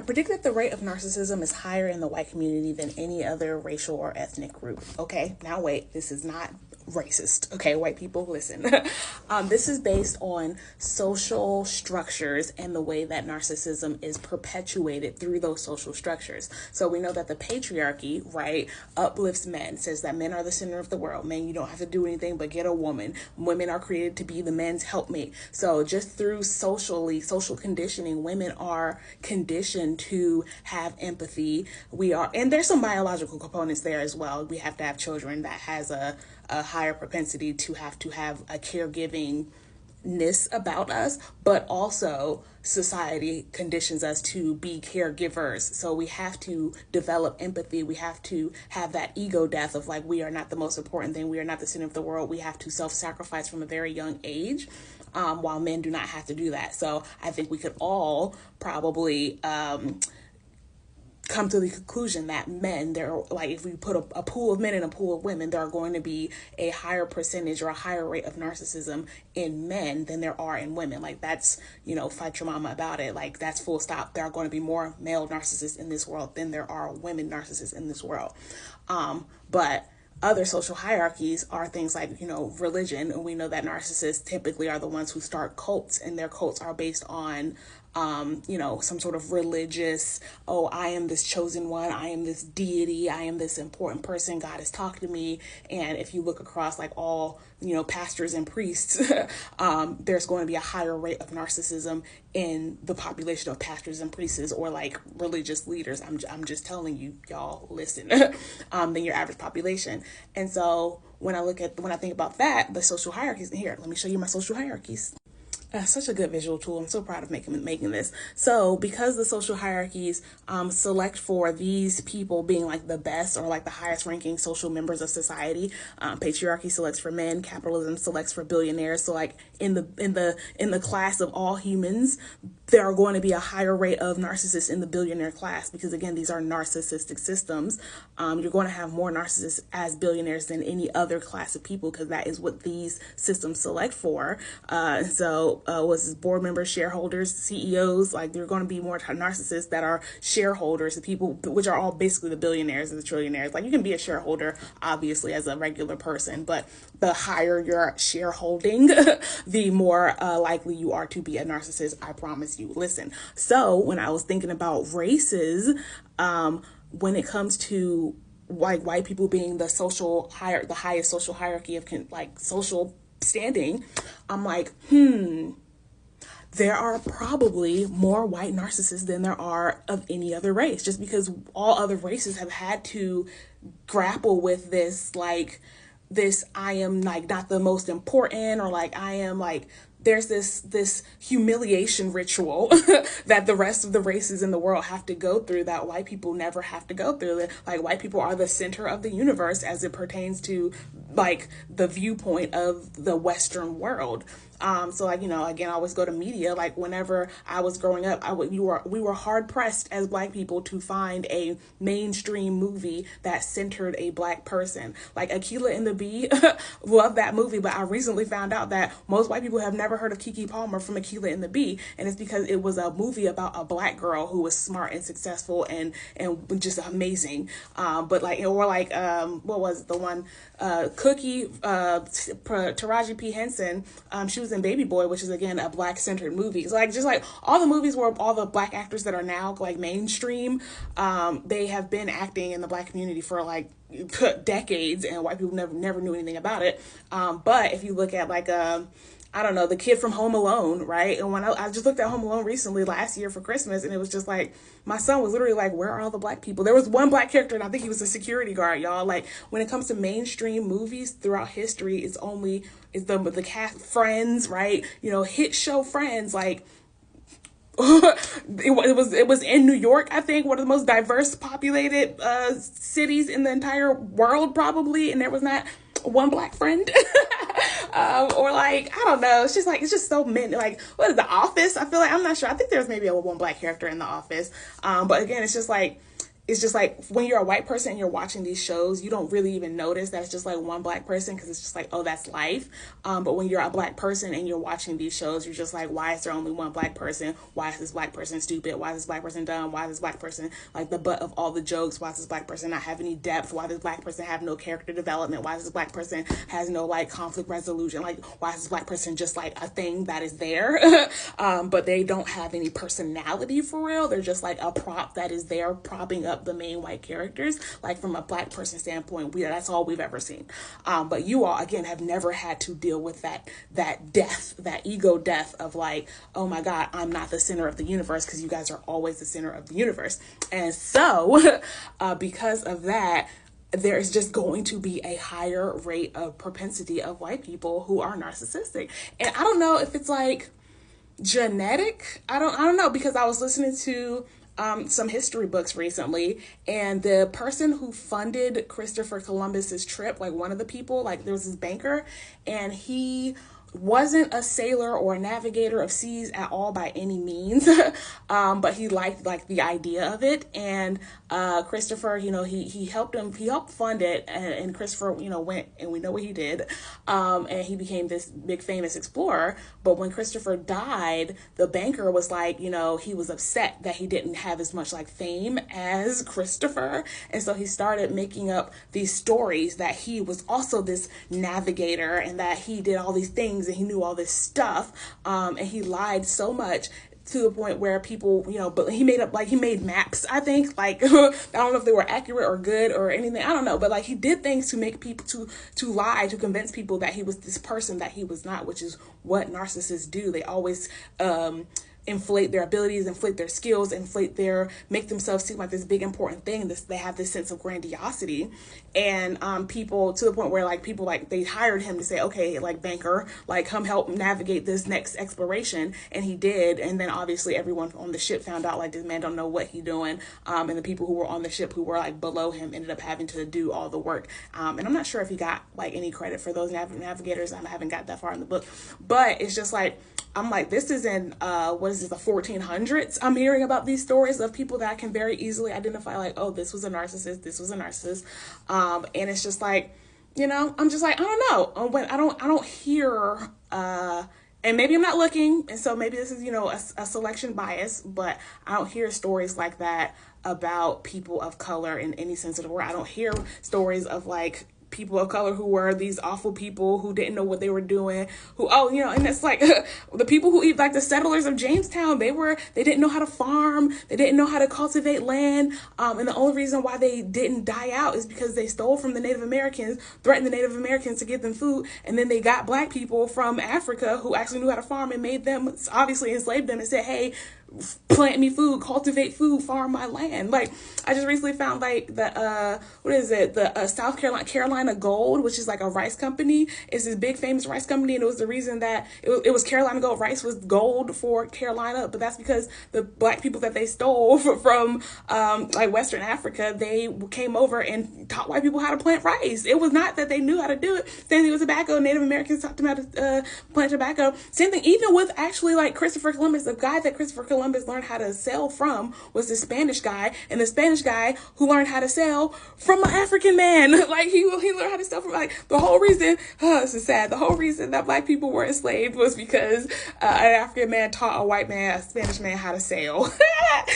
predict that the rate of narcissism is higher in the white community than any other racial or ethnic group. Okay, now wait, this is not racist. Okay, white people, listen. This is based on social structures and the way that narcissism is perpetuated through those social structures. So we know that the patriarchy, right, uplifts men, says that men are the center of the world. Men, you don't have to do anything but get a woman. Women are created to be the men's helpmate. So just through social conditioning, women are conditioned to have empathy. And there's some biological components there as well. We have to have children that has a higher propensity to have a caregivingness about us, but also society conditions us to be caregivers. So we have to develop empathy. We have to have that ego death of like, we are not the most important thing. We are not the center of the world. We have to self-sacrifice from a very young age, while men do not have to do that. So I think we could all probably come to the conclusion that men, if we put a pool of men and a pool of women, there are going to be a higher percentage or a higher rate of narcissism in men than there are in women. Like, that's, fight your mama about it. Like, that's full stop. There are going to be more male narcissists in this world than there are women narcissists in this world. But other social hierarchies are things like, religion. And we know that narcissists typically are the ones who start cults, and their cults are based on some sort of religious, I am this chosen one, I am this deity, I am this important person, God has talked to me. And if you look across like all, pastors and priests, there's going to be a higher rate of narcissism in the population of pastors and priests, or like religious leaders. I'm just telling you, y'all, listen, than your average population. And so when I think about that, the social hierarchies, here, let me show you my social hierarchies. Such a good visual tool. I'm so proud of making this. So because the social hierarchies select for these people being like the best or like the highest ranking social members of society, patriarchy selects for men, capitalism selects for billionaires. So like in the class of all humans, there are going to be a higher rate of narcissists in the billionaire class, because again, these are narcissistic systems. You're going to have more narcissists as billionaires than any other class of people, because that is what these systems select for. Was this board members, shareholders, CEOs, like there are going to be more narcissists that are shareholders, the people, which are all basically the billionaires and the trillionaires. Like, you can be a shareholder, obviously, as a regular person, but the higher your shareholding, the more likely you are to be a narcissist. I promise you. Listen. So when I was thinking about races, when it comes to like white people being the highest social hierarchy of social standing, I'm like, there are probably more white narcissists than there are of any other race, just because all other races have had to grapple with this, I am like not the most important, or like I am like, there's this humiliation ritual that the rest of the races in the world have to go through that white people never have to go through. Like, white people are the center of the universe as it pertains to like the viewpoint of the Western world. So like, again, I always go to media. Like, whenever I was growing up, we were hard pressed as Black people to find a mainstream movie that centered a Black person. Like Akilah and the Bee, love that movie, but I recently found out that most white people have never heard of Keke Palmer from Akilah and the Bee, and it's because it was a movie about a Black girl who was smart and successful and just amazing. But like, or like, what was the one? Cookie, Taraji P. Henson, she was in Baby Boy, which is again a Black centered movie. So like, just like all the movies where all the Black actors that are now like mainstream, they have been acting in the Black community for like decades, and white people never knew anything about it. But if you look at like I don't know, the kid from Home Alone, right? And when I just looked at Home Alone recently last year for Christmas, and it was just like, my son was literally like, where are all the Black people? There was one Black character, and I think he was a security guard, y'all. Like, when it comes to mainstream movies throughout history, it's the cast, Friends, right? Hit show Friends, like, it was in New York, I think, one of the most diverse populated cities in the entire world, probably, and there was not one Black friend. Or like, I don't know, it's just so many. Like, what is The Office? I feel like, I'm not sure, I think there's maybe one Black character in The Office, but again, it's just like, it's just like when you're a white person and you're watching these shows, you don't really even notice that it's just like one black person, because it's just like, oh, that's life. But when you're a black person and you're watching these shows, you're just like, why is there only one black person? Why is this black person stupid? Why is this black person dumb? Why is this black person like the butt of all the jokes? Why does this black person not have any depth? Why does this black person have no character development? Why does this black person has no like conflict resolution? Like, why is this black person just like a thing that is there? But they don't have any personality for real. They're just like a prop that is there propping up the main white characters. Like from a black person standpoint, that's all we've ever seen. But you all, again, have never had to deal with that death, that ego death of like, oh my God, I'm not the center of the universe, because you guys are always the center of the universe. And so because of that, there is just going to be a higher rate of propensity of white people who are narcissistic. And I don't know if it's like genetic. I don't know, because I was listening to some history books recently, and the person who funded Christopher Columbus's trip, like one of the people, like there was this banker, and he wasn't a sailor or a navigator of seas at all by any means, but he liked like the idea of it. And Christopher, he helped fund it, and Christopher, went, and we know what he did, and he became this big famous explorer. But when Christopher died, the banker was like, he was upset that he didn't have as much like fame as Christopher, and so he started making up these stories that he was also this navigator and that he did all these things and he knew all this stuff, and he lied so much to the point where people, but he made maps, I think, like, I don't know if they were accurate or good or anything, I don't know, but like he did things to make people, to lie, to convince people that he was this person that he was not, which is what narcissists do. They always, inflate their abilities, inflate their skills, make themselves seem like this big important thing. They have this sense of grandiosity, and people, to the point where like people, like they hired him to say, okay, like banker, like come help navigate this next exploration, and he did. And then obviously everyone on the ship found out like this man don't know what he doing, and the people who were on the ship who were like below him ended up having to do all the work. And I'm not sure if he got like any credit for those navigators. I haven't got that far in the book, but it's just like, I'm like, this is in, what is this, the 1400s? I'm hearing about these stories of people that I can very easily identify, like, oh, this was a narcissist, this was a narcissist. And it's just like, I'm just like, I don't know. When I don't hear, and maybe I'm not looking, and so maybe this is, a selection bias, but I don't hear stories like that about people of color in any sense of the word. I don't hear stories of like people of color who were these awful people who didn't know what they were doing, and it's like the people who eat, like the settlers of Jamestown, they didn't know how to farm, they didn't know how to cultivate land, and the only reason why they didn't die out is because they stole from the Native Americans, threatened the Native Americans to give them food, and then they got black people from Africa who actually knew how to farm and made them, obviously enslaved them, and said, hey, plant me food, cultivate food, farm my land. Like, I just recently found like the South Carolina Gold, which is like a rice company. It's this big famous rice company, and it was the reason that it was Carolina Gold. Rice was gold for Carolina, but that's because the black people that they stole from like Western Africa, they came over and taught white people how to plant rice. It was not that they knew how to do it. Same thing with tobacco. Native Americans taught them how to plant tobacco. Same thing even with actually like Christopher Columbus. The guy that Christopher Columbus learned how to sail from was the Spanish guy, and the Spanish guy who learned how to sail from an African man. Like he learned how to sail from, like, the whole reason, this is sad, the whole reason that black people were enslaved was because an African man taught a Spanish man how to sail.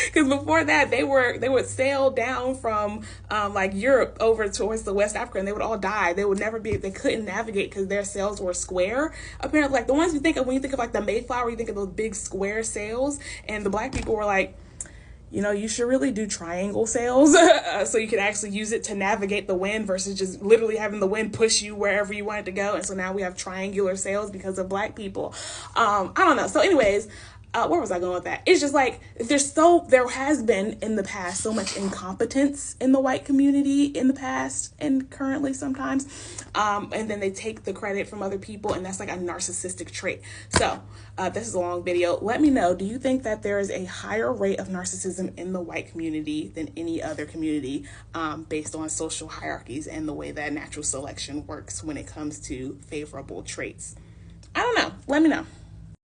Because before that they would sail down from like Europe over towards the West Africa, and they would all die. They couldn't navigate because their sails were square. Apparently, like the ones you think of when you think of like the Mayflower, you think of those big square sails, and the black people were like, you should really do triangle sails so you can actually use it to navigate the wind versus just literally having the wind push you wherever you want it to go. And so now we have triangular sails because of black people. I don't know. So anyways, where was I going with that? It's just like there has been in the past so much incompetence in the white community in the past and currently sometimes, and then they take the credit from other people, and that's like a narcissistic trait. So this is a long video. Let me know, do you think that there is a higher rate of narcissism in the white community than any other community, based on social hierarchies and the way that natural selection works when it comes to favorable traits? I don't know. Let me know.